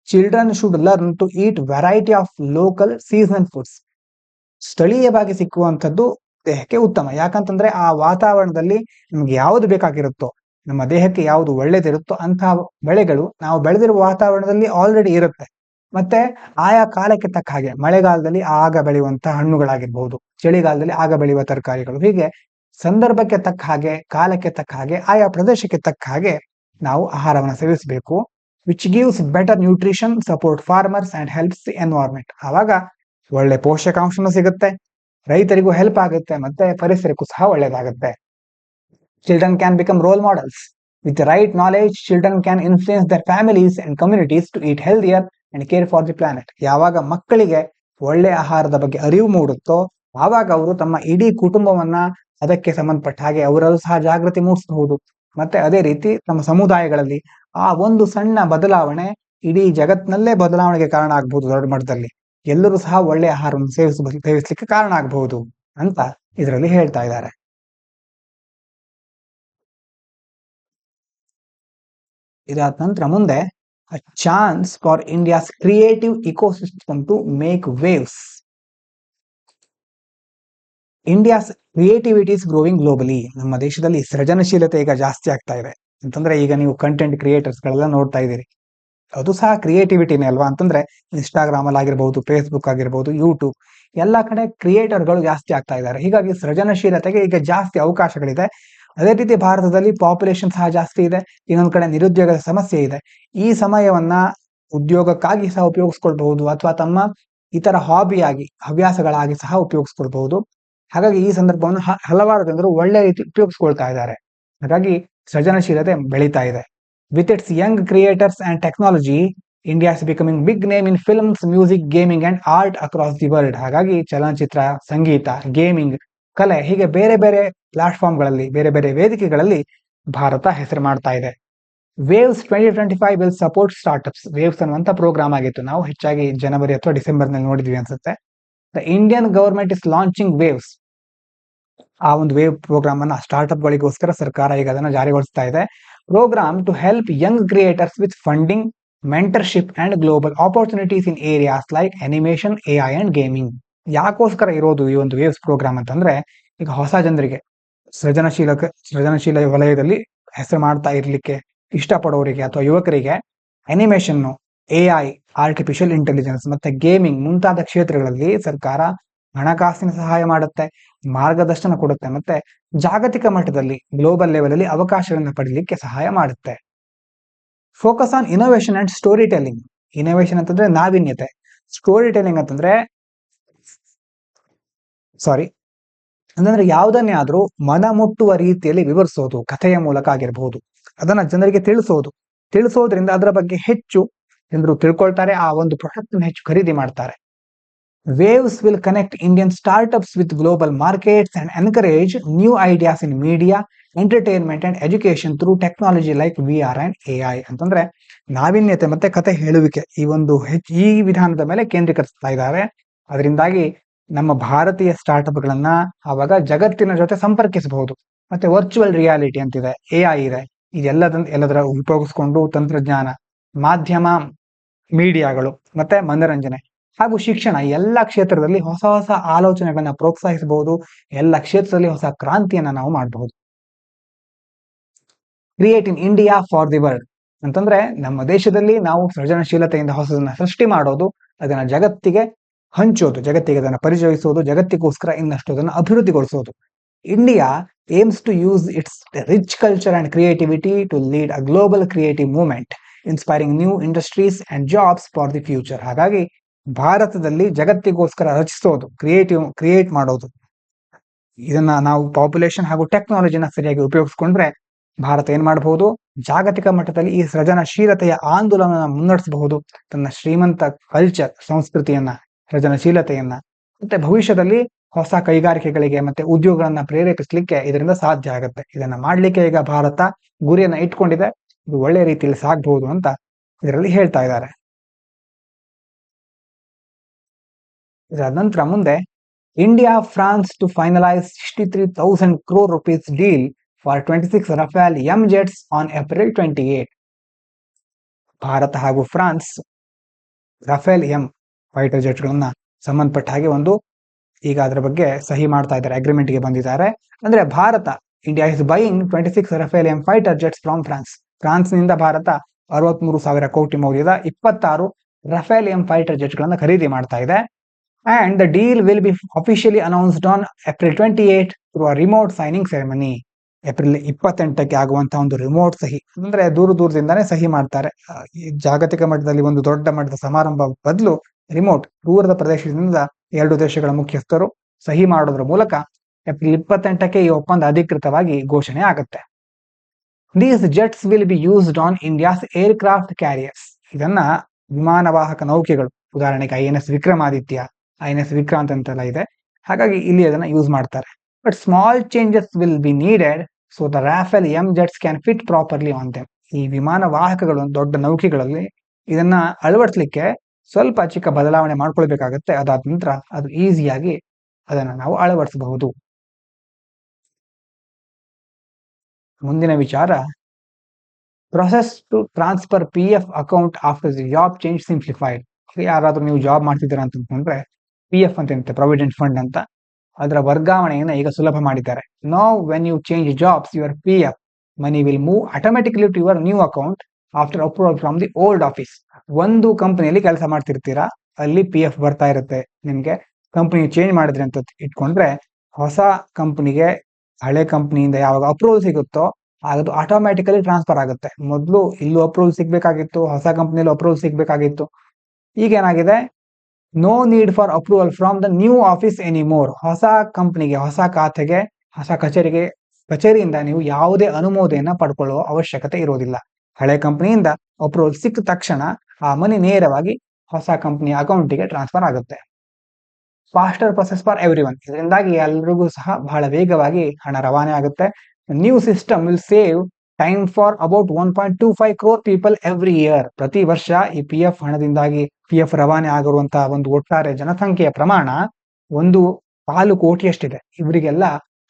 Children should learn to eat variety of local seasonal foods. ಸ್ಥಳೀಯವಾಗಿ ಸಿಕ್ಕುವಂಥದ್ದು ದೇಹಕ್ಕೆ ಉತ್ತಮ. ಯಾಕಂತಂದ್ರೆ ಆ ವಾತಾವರಣದಲ್ಲಿ ನಮ್ಗೆ ಯಾವುದು ಬೇಕಾಗಿರುತ್ತೋ, ನಮ್ಮ ದೇಹಕ್ಕೆ ಯಾವುದು ಒಳ್ಳೇದಿರುತ್ತೋ ಅಂತಹ ಬೆಳೆಗಳು ನಾವು ಬೆಳೆದಿರುವ ವಾತಾವರಣದಲ್ಲಿ ಆಲ್ರೆಡಿ ಇರುತ್ತೆ. ಮತ್ತೆ ಆಯಾ ಕಾಲಕ್ಕೆ ತಕ್ಕ ಹಾಗೆ, ಮಳೆಗಾಲದಲ್ಲಿ ಆಗ ಬೆಳೆಯುವಂತಹ ಹಣ್ಣುಗಳಾಗಿರ್ಬಹುದು, ಚಳಿಗಾಲದಲ್ಲಿ ಆಗ ಬೆಳೆಯುವ ತರಕಾರಿಗಳು, ಹೀಗೆ ಸಂದರ್ಭಕ್ಕೆ ತಕ್ಕ ಹಾಗೆ, ಕಾಲಕ್ಕೆ ತಕ್ಕ ಹಾಗೆ, ಆಯಾ ಪ್ರದೇಶಕ್ಕೆ ತಕ್ಕ ಹಾಗೆ ನಾವು ಆಹಾರವನ್ನು ಸೇವಿಸಬೇಕು. Which gives better nutrition, support farmers and helps the environment. ಆವಾಗ ಒಳ್ಳೆ ಪೋಷಕಾಂಶನೂ ಸಿಗುತ್ತೆ, ರೈತರಿಗೂ ಹೆಲ್ಪ್ ಆಗುತ್ತೆ, ಮತ್ತೆ ಪರಿಸರಕ್ಕೂ ಸಹ ಒಳ್ಳೇದಾಗುತ್ತೆ. Children can become role models. With the right knowledge, children can influence their families and communities to eat healthier and care for the planet. ಯಾವಾಗ ಮಕ್ಕಳಿಗೆ ಒಳ್ಳೆ ಆಹಾರದ ಬಗ್ಗೆ ಅರಿವು ಮೂಡುತ್ತೋ, ಆವಾಗ ಅವರು ತಮ್ಮ ಇಡೀ ಕುಟುಂಬವನ್ನ ಅದಕ್ಕೆ ಸಂಬಂಧಪಟ್ಟ ಹಾಗೆ ಅವರಲ್ಲೂ ಸಹ ಜಾಗೃತಿ ಮೂಡಿಸಬಹುದು. ಮತ್ತೆ ಅದೇ ರೀತಿ ತಮ್ಮ ಸಮುದಾಯಗಳಲ್ಲಿ ಆ ಒಂದು ಸಣ್ಣ ಬದಲಾವಣೆ ಇಡೀ ಜಗತ್ತಿನಲ್ಲೇ ಬದಲಾವಣೆಗೆ ಕಾರಣ ಆಗಬಹುದು. ದೊಡ್ಡ ಮಟ್ಟದಲ್ಲಿ ಎಲ್ಲರೂ ಸಹ ಒಳ್ಳೆ ಆಹಾರವನ್ನು ಸೇವಿಸಲಿಕ್ಕೆ ಕಾರಣ ಆಗಬಹುದು ಅಂತ ಇದರಲ್ಲಿ ಹೇಳ್ತಾ ಇದ್ದಾರೆ. ಇದಾದ ನಂತರ ಮುಂದೆ a chance for India's creative ecosystem to make waves. India's creativity is growing globally. ನಮ್ಮ ದೇಶದಲ್ಲಿ ಸೃಜನಶೀಲತೆ ಈಗ ಜಾಸ್ತಿ ಆಗ್ತಾ ಇದೆ. ಅಂತಂದ್ರೆ ಈಗ ನೀವು ಕಂಟೆಂಟ್ ಕ್ರಿಯೇಟರ್ಸ್ ಗಳೆಲ್ಲ ನೋಡ್ತಾ ಇದ್ದೀರಿ, ಅದು ಸಹ ಕ್ರಿಯೇಟಿವಿಟಿನೇ ಅಲ್ವಾ. ಅಂತಂದ್ರೆ ಇನ್ಸ್ಟಾಗ್ರಾಮ್ ಅಲ್ಲಿ ಆಗಿರ್ಬಹುದು, ಫೇಸ್ಬುಕ್ ಆಗಿರ್ಬಹುದು, ಯೂಟ್ಯೂಬ್, ಎಲ್ಲಾ ಕಡೆ ಕ್ರಿಯೇಟರ್ಗಳು ಜಾಸ್ತಿ ಆಗ್ತಾ ಇದ್ದಾರೆ. ಹೀಗಾಗಿ ಸೃಜನಶೀಲತೆಗೆ ಈಗ ಜಾಸ್ತಿ ಅವಕಾಶಗಳಿದೆ. ಅದೇ ರೀತಿ ಭಾರತದಲ್ಲಿ ಪಾಪ್ಯುಲೇಷನ್ ಸಹ ಜಾಸ್ತಿ ಇದೆ. ಇನ್ನೊಂದ್ ಕಡೆ ನಿರುದ್ಯೋಗದ ಸಮಸ್ಯೆ ಇದೆ. ಈ ಸಮಯವನ್ನ ಉದ್ಯೋಗಕ್ಕಾಗಿ ಸಹ ಉಪಯೋಗಿಸ್ಕೊಳ್ಬಹುದು, ಅಥವಾ ತಮ್ಮ ಇತರ ಹಾಬಿಯಾಗಿ, ಹವ್ಯಾಸಗಳಾಗಿ ಸಹ ಉಪಯೋಗಿಸ್ಕೊಳ್ಬಹುದು. ಹಾಗಾಗಿ ಈ ಸಂದರ್ಭವನ್ನು ಹಲವಾರು ಜನರು ಒಳ್ಳೆ ರೀತಿ ಉಪಯೋಗಿಸ್ಕೊಳ್ತಾ ಇದ್ದಾರೆ. ಹಾಗಾಗಿ ಸೃಜನಶೀಲತೆ ಬೆಳೀತಾ ಇದೆ. With its young creators and technology, India is becoming big name in films, music, gaming and art across the world. ಹಾಗಾಗಿ ಚಲನಚಿತ್ರ, ಸಂಗೀತ, ಗೇಮಿಂಗ್, ಕಲೆ, ಹೀಗೆ ಬೇರೆ ಬೇರೆ ಪ್ಲಾಟ್ಫಾರ್ಮ್ಗಳಲ್ಲಿ, ಬೇರೆ ಬೇರೆ ವೇದಿಕೆಗಳಲ್ಲಿ ಭಾರತ ಹೆಸರು ಮಾಡ್ತಾ ಇದೆ. Waves 2025 will support startups. Waves ಅನ್ನುವಂತ ಪ್ರೋಗ್ರಾಮ್ ಆಗಿತ್ತು, ನಾವು ಹೆಚ್ಚಾಗಿ ಜನವರಿ ಅಥವಾ ಡಿಸೆಂಬರ್ ನಲ್ಲಿ ನೋಡಿದ್ವಿ ಅನ್ಸುತ್ತೆ. The Indian government is launching waves. ಆ ಒಂದು ವೇವ್ ಪ್ರೋಗ್ರಾಮ್ ಅನ್ನ ಸ್ಟಾರ್ಟ್ಅಪ್ ಗಳಿಗೋಸ್ಕರ ಸರ್ಕಾರ ಈಗ ಅದನ್ನ ಜಾರಿಗೊಳಿಸ್ತಾ ಇದೆ. Program to help young creators with funding, mentorship and global opportunities in areas like animation, AI and gaming. ಯಾಕೋಸ್ಕರ ಇರೋದು ಈ ಒಂದು ವೇವ್ಸ್ ಪ್ರೋಗ್ರಾಮ್ ಅಂತಂದ್ರೆ, ಈಗ ಹೊಸ ಜನರಿಗೆ ಸೃಜನಶೀಲ ವಲಯದಲ್ಲಿ ಹೆಸರು ಮಾಡ್ತಾ ಇರ್ಲಿಕ್ಕೆ ಇಷ್ಟಪಡೋರಿಗೆ ಅಥವಾ ಯುವಕರಿಗೆ ಅನಿಮೇಷನ್, AI, ಆರ್ಟಿಫಿಷಿಯಲ್ ಇಂಟೆಲಿಜೆನ್ಸ್ ಮತ್ತೆ ಗೇಮಿಂಗ್ ಮುಂತಾದ ಕ್ಷೇತ್ರಗಳಲ್ಲಿ ಸರ್ಕಾರ ಹಣಕಾಸಿನ ಸಹಾಯ ಮಾಡುತ್ತೆ, ಮಾರ್ಗದರ್ಶನ ಕೊಡುತ್ತೆ, ಮತ್ತೆ ಜಾಗತಿಕ ಮಟ್ಟದಲ್ಲಿ, ಗ್ಲೋಬಲ್ ಲೆವೆಲ್ ಅಲ್ಲಿ ಅವಕಾಶಗಳನ್ನು ಪಡೆಯಲಿಕ್ಕೆ ಸಹಾಯ ಮಾಡುತ್ತೆ. Focus on innovation and story telling. Innovation ಅಂತಂದ್ರೆ ನಾವೀನ್ಯತೆ, ಸ್ಟೋರಿ ಟೆಲ್ಲಿಂಗ್ ಅಂತಂದ್ರೆ ಸಾರಿ ಅಂತಂದ್ರೆ ಯಾವುದನ್ನೇ ಆದ್ರೂ ಮನ ಮುಟ್ಟುವ ರೀತಿಯಲ್ಲಿ ವಿವರಿಸೋದು, ಕಥೆಯ ಮೂಲಕ ಆಗಿರಬಹುದು, ಅದನ್ನ ಜನರಿಗೆ ತಿಳಿಸೋದ್ರಿಂದ ಅದರ ಬಗ್ಗೆ ಹೆಚ್ಚು ಜನರು ತಿಳ್ಕೊಳ್ತಾರೆ, ಆ ಒಂದು ಪ್ರಾಡಕ್ಟ್ ಹೆಚ್ಚು ಖರೀದಿ ಮಾಡ್ತಾರೆ. Waves will connect Indian startups with global markets and encourage new ideas in media, entertainment and education through technology like VR and AI. ಅಂತಂದ್ರೆ ನಾವೀನ್ಯತೆ ಮತ್ತೆ ಕತೆ ಹೇಳುವಿಕೆ ಈ ವಿಧಾನದ ಮೇಲೆ ಕೇಂದ್ರೀಕರಿಸ್ತಾ ಇದ್ದಾರೆ. ಅದರಿಂದಾಗಿ ನಮ್ಮ ಭಾರತೀಯ ಸ್ಟಾರ್ಟ್ಅಪ್ ಗಳನ್ನ ಆವಾಗ ಜಗತ್ತಿನ ಜೊತೆ ಸಂಪರ್ಕಿಸಬಹುದು. ಮತ್ತೆ ವರ್ಚುವಲ್ ರಿಯಾಲಿಟಿ ಅಂತಿದೆ, AI ಇದೆ, ಎಲ್ಲದರ ಉಪಯೋಗಿಸ್ಕೊಂಡು ತಂತ್ರಜ್ಞಾನ, ಮಾಧ್ಯಮ, ಮೀಡಿಯಾಗಳು ಮತ್ತೆ ಮನರಂಜನೆ ಹಾಗೂ ಶಿಕ್ಷಣ ಎಲ್ಲ ಕ್ಷೇತ್ರದಲ್ಲಿ ಹೊಸ ಹೊಸ ಆಲೋಚನೆಗಳನ್ನ ಪ್ರೋತ್ಸಾಹಿಸಬಹುದು. ಎಲ್ಲ ಕ್ಷೇತ್ರದಲ್ಲಿ ಹೊಸ ಕ್ರಾಂತಿಯನ್ನ ನಾವು ಮಾಡಬಹುದು. Create in India for the world ಅಂತಂದ್ರೆ ನಮ್ಮ ದೇಶದಲ್ಲಿ ನಾವು ಸೃಜನಶೀಲತೆಯಿಂದ ಹೊಸದನ್ನ ಸೃಷ್ಟಿ ಮಾಡೋದು, ಅದನ್ನ ಜಗತ್ತಿಗೆ ಹಂಚೋದು, ಜಗತ್ತಿಗೆ ಅದನ್ನು ಪರಿಚಯಿಸೋದು, ಜಗತ್ತಿಗೋಸ್ಕರ ಇನ್ನಷ್ಟು ಅದನ್ನು ಅಭಿವೃದ್ಧಿಗೊಳಿಸೋದು. India aims to use its rich culture and creativity to lead a global creative movement, inspiring new industries and jobs for the future. ಹಾಗಾಗಿ ಭಾರತದಲ್ಲಿ ಜಗತ್ತಿಗೋಸ್ಕರ ರಚಿಸೋದು, ಕ್ರಿಯೇಟ್ ಮಾಡೋದು, ಇದನ್ನ ನಾವು ಪಾಪ್ಯುಲೇಷನ್ ಹಾಗೂ ಟೆಕ್ನಾಲಜಿನ ಸರಿಯಾಗಿ ಉಪಯೋಗಿಸ್ಕೊಂಡ್ರೆ ಭಾರತ ಏನ್ ಮಾಡಬಹುದು, ಜಾಗತಿಕ ಮಟ್ಟದಲ್ಲಿ ಈ ಸೃಜನಶೀಲತೆಯ ಆಂದೋಲನ ಮುನ್ನಡೆಸಬಹುದು. ತನ್ನ ಶ್ರೀಮಂತ ಕಲ್ಚರ್, ಸಂಸ್ಕೃತಿಯನ್ನ, ಸೃಜನಶೀಲತೆಯನ್ನ ಮತ್ತೆ ಭವಿಷ್ಯದಲ್ಲಿ ಹೊಸ ಕೈಗಾರಿಕೆಗಳಿಗೆ ಮತ್ತೆ ಉದ್ಯೋಗಗಳನ್ನ ಪ್ರೇರೇಪಿಸಲಿಕ್ಕೆ ಇದರಿಂದ ಸಾಧ್ಯ ಆಗುತ್ತೆ. ಇದನ್ನ ಮಾಡ್ಲಿಕ್ಕೆ ಈಗ ಭಾರತ ಗುರಿಯನ್ನ ಇಟ್ಕೊಂಡಿದೆ. ಇದು ಒಳ್ಳೆ ರೀತಿಯಲ್ಲಿ ಸಾಗಬಹುದು ಅಂತ ಇದರಲ್ಲಿ ಹೇಳ್ತಾ ಇದ್ದಾರೆ. ಇದರ ನಂತರ ಮುಂದೆ India France to finalise 63,000 crore rupees deal for 26 Rafale M jets on April 28. ಭಾರತ ಹಾಗೂ ಫ್ರಾನ್ಸ್ ರಫೇಲ್ ಎಂ ಫೈಟರ್ ಜೆಟ್ಗಳನ್ನ ಸಂಬಂಧಪಟ್ಟ ಹಾಗೆ ಈಗ ಅದರ ಬಗ್ಗೆ ಸಹಿ ಮಾಡ್ತಾ ಇದ್ದಾರೆ, ಅಗ್ರಿಮೆಂಟ್ಗೆ ಬಂದಿದ್ದಾರೆ. ಅಂದ್ರೆ Bharat, India is buying 26 Rafale M fighter jets from France ನಿಂದ ಭಾರತ 63,000 ಕೋಟಿ ಮೌಲ್ಯದ 26 ರಫೇಲ್ ಎಂ ಫೈಟರ್ ಜೆಟ್ಗಳನ್ನ ಖರೀದಿ ಮಾಡ್ತಾ ಇದೆ. And the deal will be officially announced on April 28 through a remote signing ceremony. April 28ಕ್ಕೆ ಆಗುವಂತಹ ಒಂದು ರಿಮೋಟ್ ಸಹಿ, ಅಂದ್ರೆ ದೂರದಿಂದಾನೇ ಸಹಿ ಮಾಡ್ತಾರೆ. ಜಾಗತಿಕ ಮಟ್ಟದಲ್ಲಿ ಒಂದು ದೊಡ್ಡ ಮಟ್ಟದ ಸಮಾರಂಭ ಬದಲು ರಿಮೋಟ್, ದೂರದ ಪ್ರದೇಶದಿಂದ 2 ದೇಶಗಳ ಮುಖ್ಯಸ್ಥರು ಸಹಿ ಮಾಡೋದ್ರ ಮೂಲಕ ಏಪ್ರಿಲ್ 28ಕ್ಕೆ ಈ ಒಪ್ಪಂದ ಅಧಿಕೃತವಾಗಿ ಘೋಷಣೆ ಆಗುತ್ತೆ. These jets will be used on India's aircraft carriers. ಇದನ್ನ ವಿಮಾನವಾಹಕ ನೌಕೆಗಳು, ಉದಾಹರಣೆಗೆ INS ವಿಕ್ರಮಾದಿತ್ಯ, INS ವಿಕ್ರಾಂತ್ ಅಂತೆಲ್ಲ ಇದೆ, ಹಾಗಾಗಿ ಇಲ್ಲಿ ಅದನ್ನ ಯೂಸ್ ಮಾಡ್ತಾರೆ. But small changes will be needed so the Rafale M jets can fit properly on them. ಈ ವಿಮಾನ ವಾಹಕಗಳು, ದೊಡ್ಡ ನೌಕೆಗಳಲ್ಲಿ ಇದನ್ನ ಅಳವಡಿಸಲಿಕ್ಕೆ ಸ್ವಲ್ಪ ಚಿಕ್ಕ ಬದಲಾವಣೆ ಮಾಡ್ಕೊಳ್ಬೇಕಾಗತ್ತೆ. ಅದಾದ ನಂತರ ಅದು ಈಸಿಯಾಗಿ ಅದನ್ನ ನಾವು ಅಳವಡಿಸಬಹುದು. ಮುಂದಿನ ವಿಚಾರ, process to transfer PF account after the job change simplified. ಯಾರಾದ್ರೂ ನೀವು ಜಾಬ್ ಮಾಡ್ತಿದ್ದೀರಾ ಅಂತ ಅನ್ಕೊಂಡ್ರೆ PF ಅಂತ ಇರುತ್ತೆ, ಪ್ರಾವಿಡೆಂಟ್ ಫಂಡ್ ಅಂತ, ಅದರ ವರ್ಗಾವಣೆಯನ್ನ ಈಗ ಸುಲಭ ಮಾಡಿದ್ದಾರೆ. Now when you change jobs, your PF money will move automatically to your new account after approval from the old office. ಒಂದು ಕಂಪನಿಯಲ್ಲಿ ಕೆಲಸ ಮಾಡ್ತಿರ್ತೀರಾ, ಅಲ್ಲಿ PF ಬರ್ತಾ ಇರುತ್ತೆ ನಿಮ್ಗೆ. ಕಂಪನಿ ಚೇಂಜ್ ಮಾಡಿದ್ರಿ ಅಂತ ಇಟ್ಕೊಂಡ್ರೆ ಹೊಸ ಕಂಪನಿಗೆ ಹಳೆ ಕಂಪನಿಯಿಂದ ಯಾವಾಗ ಅಪ್ರೂವಲ್ ಸಿಗುತ್ತೋ ಅದು ಆಟೋಮ್ಯಾಟಿಕಲಿ ಟ್ರಾನ್ಸ್ಫರ್ ಆಗುತ್ತೆ. ಮೊದಲು ಇಲ್ಲೂ ಅಪ್ರೂವಲ್ ಸಿಗ್ಬೇಕಾಗಿತ್ತು, ಹೊಸ ಕಂಪನಿಯಲ್ಲೂ ಅಪ್ರೂವಲ್ ಸಿಗ್ಬೇಕಾಗಿತ್ತು. ಈಗ ಏನಾಗಿದೆ, no need for approval from the new office anymore. ಹೊಸ ಕಂಪನಿಗೆ, ಹೊಸ ಖಾತೆಗೆ, ಹೊಸ ಕಚೇರಿಯಿಂದ ನೀವು ಯಾವುದೇ ಅನುಮೋದನೆಯನ್ನ ಪಡ್ಕೊಳ್ಳುವ ಅವಶ್ಯಕತೆ ಇರೋದಿಲ್ಲ. ಹಳೆ ಕಂಪನಿಯಿಂದ ಅಪ್ರೂವಲ್ ಸಿಕ್ಕ ತಕ್ಷಣ ಆ ಮನಿ ನೇರವಾಗಿ ಹೊಸ ಕಂಪನಿಯ ಅಕೌಂಟಿಗೆ ಟ್ರಾನ್ಸ್ಫರ್ ಆಗುತ್ತೆ. Faster process for everyone. ಇದರಿಂದಾಗಿ ಎಲ್ರಿಗೂ ಸಹ ಬಹಳ ವೇಗವಾಗಿ ಹಣ ರವಾನೆ ಆಗುತ್ತೆ. New system will save time for about 1.25 crore people every year. ಪ್ರತಿ ವರ್ಷ ಈ PF ಹಣದಿಂದಾಗಿ, PF ರವಾನೆ ಆಗಿರುವಂತಹ ಒಂದು ಒಟ್ಟಾರೆ ಜನಸಂಖ್ಯೆಯ ಪ್ರಮಾಣ 1.25 ಕೋಟಿಯಷ್ಟಿದೆ. ಇವರಿಗೆಲ್ಲ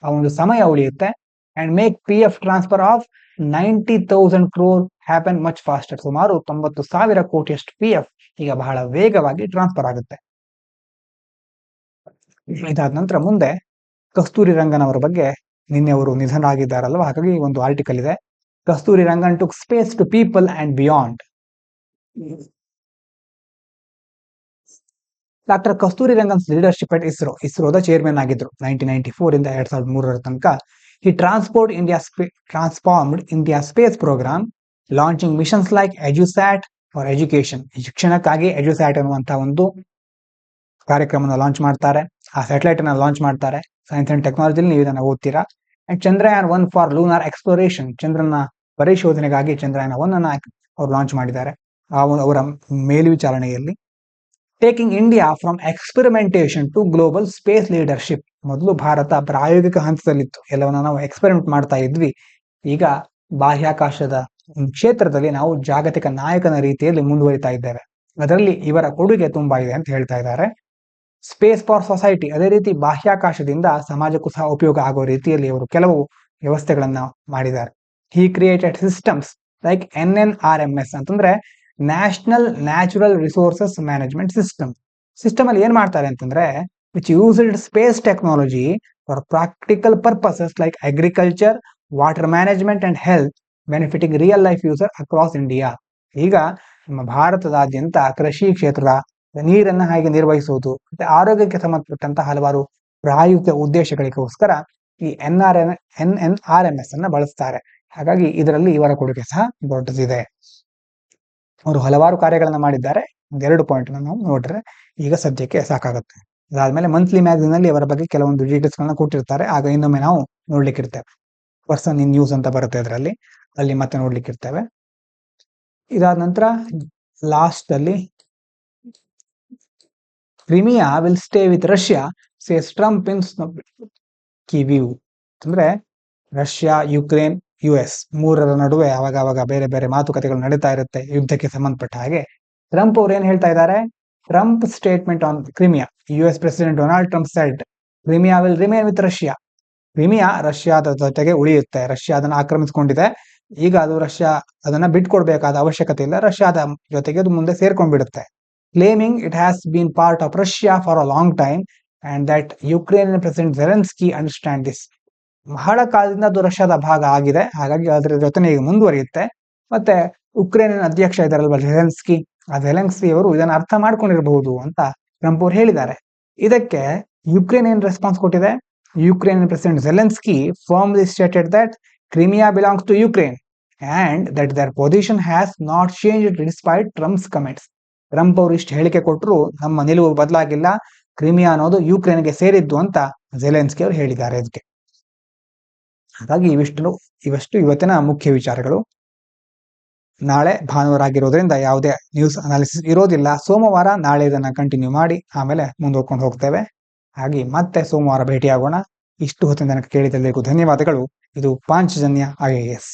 ಆ ಒಂದು ಸಮಯ ಉಳಿಯುತ್ತೆ. And make PF transfer of 90,000 crore happen much faster. ಸುಮಾರು 90,000 ಕೋಟಿಯಷ್ಟು PF ಈಗ ಬಹಳ ವೇಗವಾಗಿ ಟ್ರಾನ್ಸ್ಫರ್ ಆಗುತ್ತೆ. ಇದಾದ ನಂತರ ಮುಂದೆ ಕಸ್ತೂರಿ ರಂಗನ್ ಅವರ ಬಗ್ಗೆ, ನಿನ್ನೆ ಅವರು ನಿಧನ ಆಗಿದ್ದಾರಲ್ವ, ಹಾಗಾಗಿ ಒಂದು ಆರ್ಟಿಕಲ್ ಇದೆ. Kasturi Rangan took space to people and beyond. Doctor Kasturi Rangan's leadership at ಇಸ್ರೋದ ಚೇರ್ಮನ್ ಆಗಿದ್ರು 1994 ಇಂದ 2003 ತನಕ. He transformed India space program, launching missions like EduSat for education. ಶಿಕ್ಷಣಕ್ಕಾಗಿ EduSat ಅನ್ನುವಂತಹ ಒಂದು ಕಾರ್ಯಕ್ರಮವನ್ನು ಲಾಂಚ್ ಮಾಡ್ತಾರೆ. ಆ ಸ್ಯಾಟಲೈಟ್ ಅನ್ನ ಲಾಂಚ್ ಮಾಡ್ತಾರೆ. ಸೈನ್ಸ್ ಅಂಡ್ ಟೆಕ್ನಾಲಜಿಲಿ ನೀವು ಇದನ್ನ ಓದ್ತೀರಾ. And Chandrayaan one for lunar exploration, ಚಂದ್ರನ ಪರಿಶೋಧನೆಗಾಗಿ ಚಂದ್ರಯಾನ-1 ಅನ್ನ ಅವ್ರು ಲಾಂಚ್ ಮಾಡಿದ್ದಾರೆ ಅವರ ಮೇಲ್ವಿಚಾರಣೆಯಲ್ಲಿ. Taking India from experimentation to global space leadership. ಮೊದಲು ಭಾರತ ಪ್ರಾಯೋಗಿಕ ಹಂತದಲ್ಲಿತ್ತು, ಎಲ್ಲವನ್ನ ನಾವು ಎಕ್ಸ್ಪೆರಿಮೆಂಟ್ ಮಾಡ್ತಾ ಇದ್ವಿ. ಈಗ ಬಾಹ್ಯಾಕಾಶದ ಕ್ಷೇತ್ರದಲ್ಲಿ ನಾವು ಜಾಗತಿಕ ನಾಯಕನ ರೀತಿಯಲ್ಲಿ ಮುಂದುವರಿತಾ ಇದ್ದೇವೆ. ಅದರಲ್ಲಿ ಇವರ ಕೊಡುಗೆ ತುಂಬಾ ಇದೆ ಅಂತ ಹೇಳ್ತಾ ಇದ್ದಾರೆ. ಸ್ಪೇಸ್ ಫಾರ್ ಸೊಸೈಟಿ, ಅದೇ ರೀತಿ ಬಾಹ್ಯಾಕಾಶದಿಂದ ಸಮಾಜಕ್ಕೂ ಸಹ ಉಪಯೋಗ ಆಗೋ ರೀತಿಯಲ್ಲಿ ಇವರು ಕೆಲವು ವ್ಯವಸ್ಥೆಗಳನ್ನ ಮಾಡಿದ್ದಾರೆ. ಹಿ ಕ್ರಿಯೇಟೆಡ್ ಸಿಸ್ಟಮ್ಸ್ ಲೈಕ್ NNRMS ಅಂತಂದ್ರೆ national natural resources management system ಅಲ್ಲಿ ಏನ್ ಮಾಡ್ತಾರೆ ಅಂತಂದ್ರೆ which used space technology for practical purposes like agriculture, water management and health, benefiting real life user across India. ಈಗ ನಮ್ಮ ಭಾರತದಾದ್ಯಂತ ಕೃಷಿ ಕ್ಷೇತ್ರದ ನೀರನ್ನ ಹೇಗೆ ನಿರ್ವಹಿಸುವುದು ಮತ್ತೆ ಆರೋಗ್ಯಕ್ಕೆ ಸಂಬಂಧಪಟ್ಟಂತಹ ಹಲವಾರು ಪ್ರಾಯೋಗಿಕ ಉದ್ದೇಶಗಳಿಗೋಸ್ಕರ ಈ NNRMS ಅನ್ನ ಬಳಸ್ತಾರೆ. ಹಾಗಾಗಿ ಇದರಲ್ಲಿ ಇವರ ಕೊಡುಗೆ ಸಹ ದೊಡ್ಡದಿದೆ. ಅವರು ಹಲವಾರು ಕಾರ್ಯಗಳನ್ನ ಮಾಡಿದ್ದಾರೆ. ಒಂದೆರಡು ಪಾಯಿಂಟ್ ನಾವು ನೋಡ್ರೆ ಈಗ ಸದ್ಯಕ್ಕೆ ಸಾಕಾಗುತ್ತೆ. ಅದಾದ್ಮೇಲೆ ಮಂತ್ಲಿ ಮ್ಯಾಗಝಿನ್ ಅಲ್ಲಿ ಅವರ ಬಗ್ಗೆ ಕೆಲವೊಂದು ಡೀಟೇಲ್ಸ್ ಗಳನ್ನ ಕೊಟ್ಟಿರ್ತಾರೆ. ಆಗ ಇನ್ನೊಮ್ಮೆ ನಾವು ನೋಡ್ಲಿಕ್ಕಿರ್ತೇವೆ. ಪರ್ಸನ್ ಇನ್ ನ್ಯೂಸ್ ಅಂತ ಬರುತ್ತೆ ಅದರಲ್ಲಿ, ಅಲ್ಲಿ ಮತ್ತೆ ನೋಡ್ಲಿಕ್ಕಿರ್ತೇವೆ. ಇದಾದ ನಂತರ ಲಾಸ್ಟ್ ಅಲ್ಲಿ Crimea will stay with Russia says Trump in Kyiv. ಅಂದ್ರೆ ರಷ್ಯಾ, ಯುಕ್ರೇನ್, US ಮೂರರ ನಡುವೆ ಅವಾಗ ಬೇರೆ ಬೇರೆ ಮಾತುಕತೆಗಳು ನಡೀತಾ ಇರುತ್ತೆ ಯುದ್ಧಕ್ಕೆ ಸಂಬಂಧಪಟ್ಟ ಹಾಗೆ. ಟ್ರಂಪ್ ಅವ್ರು ಏನ್ ಹೇಳ್ತಾ ಇದ್ದಾರೆ, Trump statement on Crimea, US president Donald Trump shed Crimea will remain with Russia. Crimea ರಷ್ಯಾದ ಜೊತೆಗೆ ಉಳಿಯುತ್ತೆ. ರಷ್ಯಾ ಅದನ್ನ ಆಕ್ರಮಿಸಿಕೊಂಡಿದೆ. ಈಗ ಅದು ರಷ್ಯಾ ಅದನ್ನ ಬಿಟ್ಕೊಡ್ಬೇಕಾದ ಅವಶ್ಯಕತೆ ಇಲ್ಲ. ರಷ್ಯಾದ ಜೊತೆಗೆ ಅದು ಮುಂದೆ ಸೇರ್ಕೊಂಡ್ಬಿಡುತ್ತೆ. Claiming it has been part of Russia for a long time and that Ukrainian president Zelensky understand this. ಬಹಳ ಕಾಲದಿಂದ ಅದು ರಷ್ಯಾದ ಭಾಗ ಆಗಿದೆ, ಹಾಗಾಗಿ ಅದರ ಜೊತೆ ಈಗ ಮುಂದುವರಿಯುತ್ತೆ. ಮತ್ತೆ ಉಕ್ರೇನಿಯನ್ ಅಧ್ಯಕ್ಷ ಇದಾರಲ್ವ ಝೆಲೆನ್ಸ್ಕಿ, ಆ ಝೆಲೆನ್ಸ್ಕಿ ಅವರು ಇದನ್ನ ಅರ್ಥ ಮಾಡ್ಕೊಂಡಿರಬಹುದು ಅಂತ ಟ್ರಂಪ್ ಅವರು ಹೇಳಿದ್ದಾರೆ. ಇದಕ್ಕೆ ಯುಕ್ರೇನ್ ಏನ್ ರೆಸ್ಪಾನ್ಸ್ ಕೊಟ್ಟಿದೆ, Ukrainian president Zelensky firmly stated that Crimea belongs to Ukraine and that their position has not changed despite Trump's comments. Trump ಅವರು ಇಷ್ಟು ಹೇಳಿಕೆ ಕೊಟ್ಟರು ನಮ್ಮ ನಿಲುವು ಬದಲಾಗಿಲ್ಲ, ಕ್ರಿಮಿಯಾ ಅನ್ನೋದು ಯುಕ್ರೇನ್ಗೆ ಸೇರಿದ್ದು ಅಂತ ಝೆಲೆನ್ಸ್ಕಿ ಅವರು ಹೇಳಿದ್ದಾರೆ ಇದಕ್ಕೆ. ಹಾಗಾಗಿ ಇವಷ್ಟು ಇವತ್ತಿನ ಮುಖ್ಯ ವಿಚಾರಗಳು. ನಾಳೆ ಭಾನುವಾರ ಆಗಿರೋದ್ರಿಂದ ಯಾವುದೇ ನ್ಯೂಸ್ ಅನಾಲಿಸಿಸ್ ಇರೋದಿಲ್ಲ. ಸೋಮವಾರ ನಾಳೆ ಇದನ್ನ ಕಂಟಿನ್ಯೂ ಮಾಡಿ ಆಮೇಲೆ ಮುಂದುವರ್ಕೊಂಡು ಹೋಗ್ತೇವೆ. ಹಾಗೆ ಮತ್ತೆ ಸೋಮವಾರ ಭೇಟಿಯಾಗೋಣ. ಇಷ್ಟು ಹೊತ್ತಿನ ತನಕ ಕೇಳಿದೆಲ್ಲರಿಗೂ ಧನ್ಯವಾದಗಳು. ಇದು ಪಾಂಚಜನ್ಯ IAS.